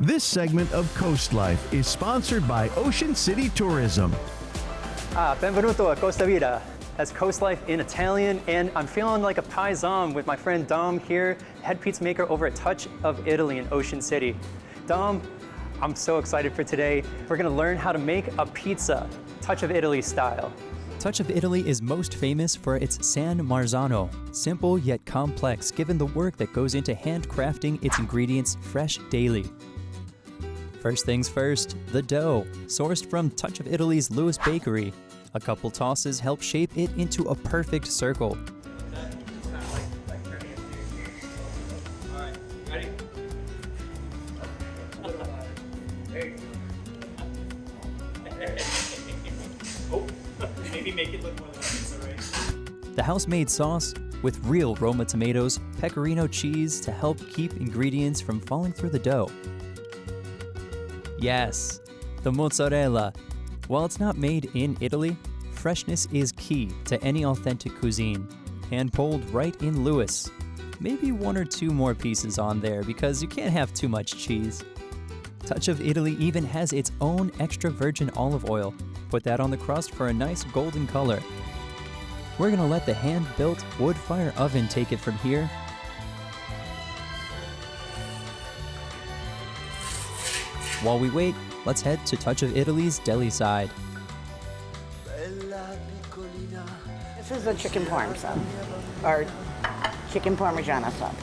This segment of CoastLife is sponsored by Ocean City Tourism. Benvenuto a Costa Vida. That's CoastLife in Italian, and I'm feeling like a paisan with my friend Dom here, head pizza maker over at Touch of Italy in Ocean City. Dom, I'm so excited for today. We're gonna learn how to make a pizza, Touch of Italy style. Touch of Italy is most famous for its San Marzano, simple yet complex given the work that goes into handcrafting its ingredients fresh daily. First things first, the dough, sourced from Touch of Italy's Lewis Bakery. A couple tosses help shape it into a perfect circle. Alright, ready? Oh, maybe make it look more like a pizza, right? The house-made sauce, with real Roma tomatoes, pecorino cheese to help keep ingredients from falling through the dough. Yes, the mozzarella. While it's not made in Italy, freshness is key to any authentic cuisine. Hand-pulled right in Lewis. Maybe one or two more pieces on there because you can't have too much cheese. Touch of Italy even has its own extra virgin olive oil. Put that on the crust for a nice golden color. We're gonna let the hand-built wood fire oven take it from here. While we wait, let's head to Touch of Italy's deli side. This is a chicken parm sub, or chicken parmigiana sub.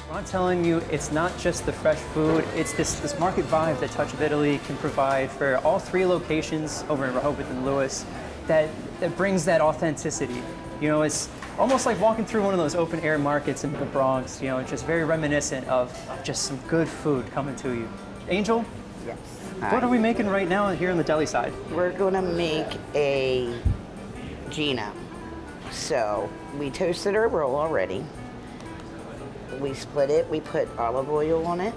I'm telling you, it's not just the fresh food, it's this market vibe that Touch of Italy can provide for all three locations over in Rehoboth and Lewis that brings that authenticity. You know, it's almost like walking through one of those open air markets in the Bronx, you know, it's just very reminiscent of just some good food coming to you. Angel? Yes. What are we making right now here on the deli side? We're gonna make a Gino. So we toasted our roll already. We split it, we put olive oil on it.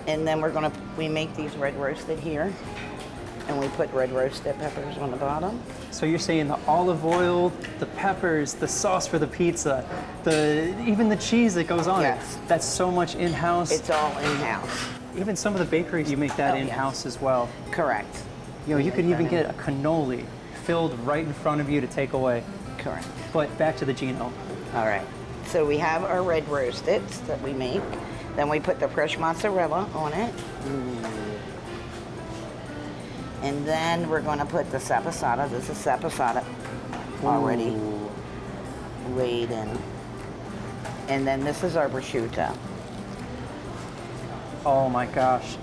And then we make these red roasted here. And we put red roasted peppers on the bottom. So you're saying the olive oil, the peppers, the sauce for the pizza, even the cheese that goes on Yes. it. That's so much in-house. It's all in-house. Even some of the bakeries, you make that Oh, in-house as well. Correct. You know, you could make even that get a cannoli filled right in front of you to take away. Correct. But back to the Gino. All right. So we have our red roasted that we make. Then we put the fresh mozzarella on it. And then we're going to put the sapasada. This is sapasada already laid in. And then this is our prosciutto. Oh my gosh.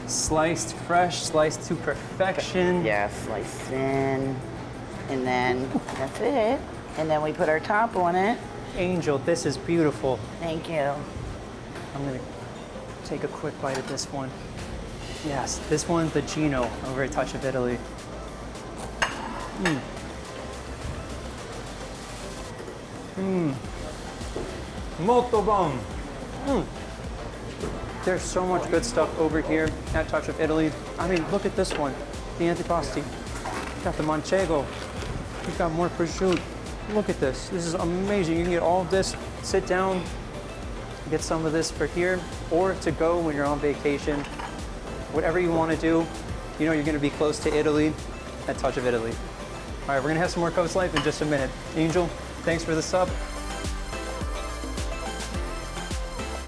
Sliced fresh, sliced to perfection. Yeah, sliced in. And then that's it. And then we put our top on it. Angel, this is beautiful. Thank you. I'm gonna take a quick bite of this one. Yes, this one's the Gino over at Touch of Italy. Molto bon. There's so much good stuff over here at Touch of Italy. I mean, look at this one, the antipasti. Got the manchego. We've got more prosciutto. Look at this. This is amazing. You can get all of this, sit down, get some of this for here, or to go when you're on vacation. Whatever you want to do, you know you're going to be close to Italy at Touch of Italy. All right, we're going to have some more CoastLife in just a minute. Angel, thanks for the sub.